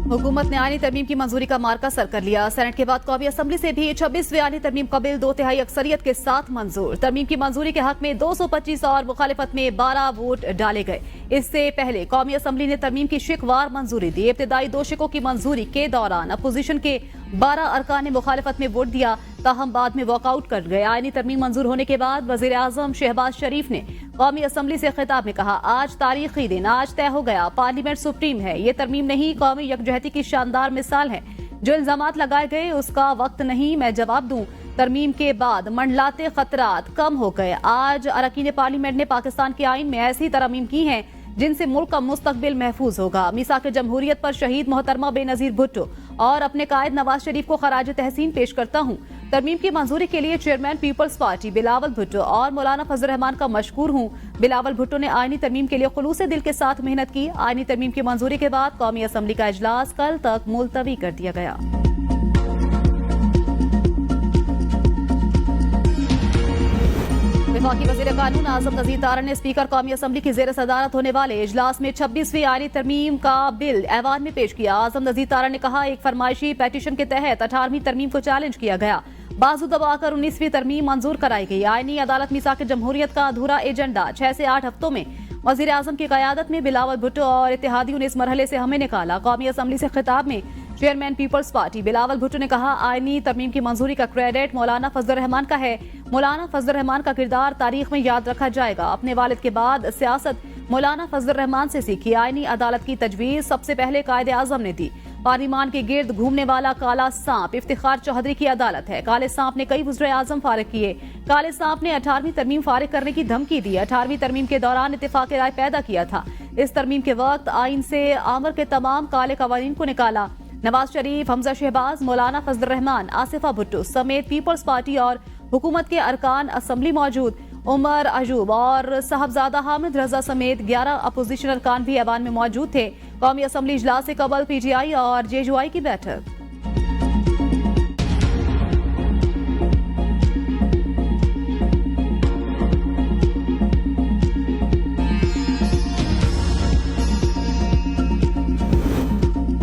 हुकूमत ने आईनी तरमीम की मंजूरी का मार्का सर कर लिया। सेनेट के बाद कौमी असम्बली से भी 26वीं आईनी तरमीम का बिल 2/3 अक्सरियत के साथ मंजूर। तरमीम की मंजूरी के हक में 225 और मुखालिफत में 12 वोट डाले गए। इससे पहले कौमी असम्बली ने तरमीम की शिकवार मंजूरी दी। इब्तिदाई 2 शिकों की मंजूरी के दौरान अपोजिशन के 12 अरकान ने मुखालिफत में वोट दिया, ताहम बाद में वॉकआउट कर गए। आईनी तरमीम मंजूर होने के बाद वजीर आजम शहबाज शरीफ ने कौमी असम्बली से खिताब में कहा, आज तारीखी दिन, आज तय हो गया, पार्लियामेंट सुप्रीम है। ये तरमीम नहीं, कौमी यकजहती की शानदार मिसाल है। जो इल्जामात लगाए गए उसका वक्त नहीं मैं जवाब दूं। तरमीम के बाद मंडलाते खतरात कम हो गए। आज अरकान पार्लियामेंट ने पाकिस्तान के आइन में ऐसी तरमीम की हैं जिनसे मुल्क का मुस्तकबिल महफूज होगा। मीसाक जमहूरियत पर शहीद मोहतरमा बेनजीर भुट्टो और अपने कायद नवाज शरीफ को खराज तहसीन पेश करता हूँ। तरमीम की मंजूरी के लिए चेयरमैन पीपल्स पार्टी बिलावल भुट्टो और मौलाना फजल रहमान का मशकूर हूँ। बिलावल भुट्टो ने आईनी तरमीम के लिए खुलूसे दिल के साथ मेहनत की। आईनी तरमीम की मंजूरी के बाद कौमी असम्बली का इजलास कल तक मुलतवी कर दिया गया। वफाकी वज़ीर कानून आज़म नज़ीर तारण ने स्पीकर कौमी असम्बली की ज़ेर सदारत होने वाले इजलास में 26वीं आईनी तरमीम का बिल ऐवान में पेश किया। आज़म नज़ीर तारण ने कहा, एक फरमाइशी पेटिशन के तहत 18वीं तरमीम को चैलेंज किया गया, बाजू दबाकर 19वीं तरमीम मंजूर कराई गई। आईनी अदालत मीसाक जमहूरियत का अधूरा एजेंडा 6 से 8 हफ्तों में वज़ीर आज़म की क़यादत में बिलावल भुट्टो और इत्तेहादियों ने इस मरहले से हमें निकाला। कौमी असम्बली से खिताब में चेयरमैन पीपल्स पार्टी बिलावल भुट्टो ने कहा, आईनी तरमीम की मंजूरी का क्रेडिट मौलाना फजल रहमान का है। मौलाना फजल रहमान का किरदार तारीख में याद रखा जाएगा। अपने वालिद के बाद सियासत मौलाना फजल रहमान से सीखी। आईनी अदालत की तजवीज सबसे पहले कायदे आजम ने दी। पार्लिमान के गिर्द घूमने वाला काला सांप इफ्तिखार चौधरी की अदालत है। काले सांप ने कई वज़ीर आजम फारिग किए। काले सांप ने 18वीं तरमीम फारिग करने की धमकी दी। 18वीं तरमीम के दौरान इत्तेफाक राय पैदा किया था। इस तरमीम के वक्त आइन से आमर के तमाम काले कवानीन को निकाला। नवाज शरीफ, हमजा शहबाज, मौलाना फजल रहमान, आसिफा भुट्टो समेत पीपल्स पार्टी और हुकूमत के अरकान असम्बली मौजूद। उमर अजूब और साहबजादा हामिद रजा समेत 11 अपोजिशन अरकान भी ऐवान में मौजूद थे। कौमी असम्बली इजलास से कबल PTI और JUI की बैठक।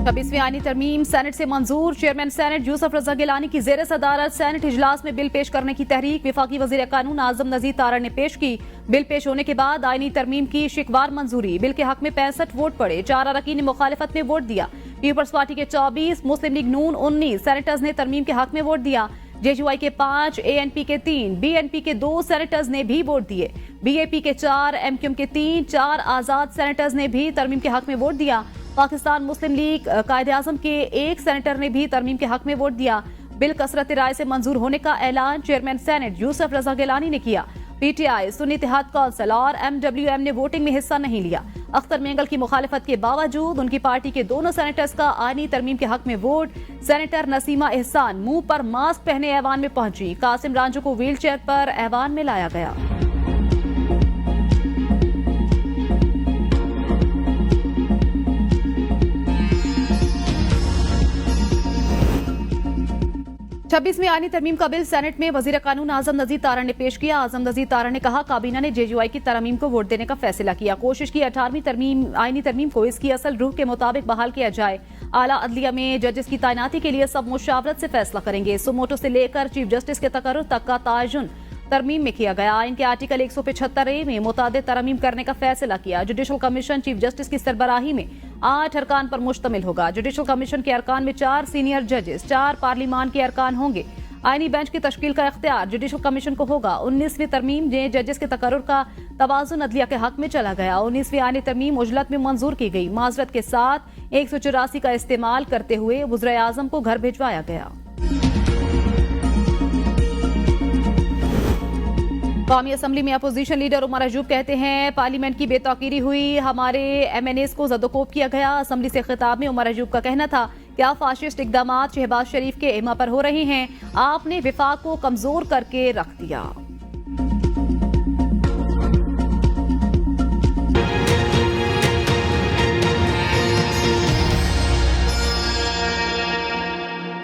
छब्बीसवीं आईनी तरमीम सेनेट से मंजूर। चेयरमैन सेनेट यूसुफ रजा गिलानी की जेर सदारत सेनेट इजलास में बिल पेश करने की तहरीक वफाकी वज़ीर कानून आज़म नज़ीर तारण ने पेश की। बिल पेश होने के बाद आईनी तरमीम की शिकवार मंजूरी। बिल के हक में 65 वोट पड़े, 4 अरकान ने मुखालिफत में वोट दिया। पीपल्स पार्टी के 24, मुस्लिम लीग नून 19 सेनेटर्स ने तरमीम के हक में वोट दिया। JUI के 5, ANP के 3, BNP के 2 सेनेटर्स ने भी वोट दिए। BAP के 4, MQM के 3, 4 आजाद सेनेटर्स ने भी तरमीम के हक में वोट दिया। पाकिस्तान मुस्लिम लीग कायदे आजम के 1 सेनेटर ने भी तरमीम के हक में वोट दिया। बिल कसरत राय से मंजूर होने का ऐलान चेयरमैन सेनेट यूसुफ रजा गिलानी ने किया। PTI, सुन्नी इत्तेहाद कौंसिल और MWM ने वोटिंग में हिस्सा नहीं लिया। अख्तर मेंगल की मुखालिफत के बावजूद उनकी पार्टी के दोनों सेनेटर्स का आईनी तरमीम के हक में वोट। सेनेटर नसीमा एहसान मुंह पर मास्क पहने ऐवान में पहुंची। कासिम रांझो को व्हील चेयर पर ऐवान में लाया गया। छब्बीसवीं आईनी तरमीम का बिल सेनेट में वज़ीर कानून आज़म नज़ीर तारण ने पेश किया। आज़म नज़ीर तारण ने कहा, काबीना ने JUI की तरमीम को वोट देने का फैसला किया। कोशिश की 18वीं आईनी तरमीम को इसकी असल रूह के मुताबिक बहाल किया जाए। आला अदलिया में जजेस की तैनाती के लिए सब मुशावरत से फैसला करेंगे। सुमोटो से लेकर चीफ जस्टिस के तकर्रुर तक का तायुन तरमीम में किया गया। आइन के आर्टिकल 175A में मुतादिद तरमीम करने का फैसला किया। जुडिशल कमीशन चीफ जस्टिस की सरबराही में 8 अरकान पर मुश्तमिल होगा। जुडिशल कमीशन के अरकान में 4 सीनियर जजेस, 4 पार्लिमान के अरकान होंगे। आईनी बेंच की तश्कील का इख्तियार जुडिशल कमीशन को होगा। 19वीं तरमीम में जजेस के तकर्रुर का तवाज़ुन अदलिया के हक में चला गया। 19वीं आईनी तरमीम उजलत में मंजूर की गई। माजरत के साथ 184 का इस्तेमाल करते हुए वज़ीर आज़म को घर भिजवाया गया। कौमी असम्बली में अपोजिशन लीडर उमर अजूब कहते हैं, पार्लियामेंट की बेतौकीरी हुई, हमारे MNAs को ज़दोकोब किया गया। असम्बली से खिताब में उमर अजूब का कहना था, क्या फाशिस्ट इक़दामात शहबाज शरीफ के इमा पर हो रहे हैं, आपने विफाक को कमजोर करके रख दिया।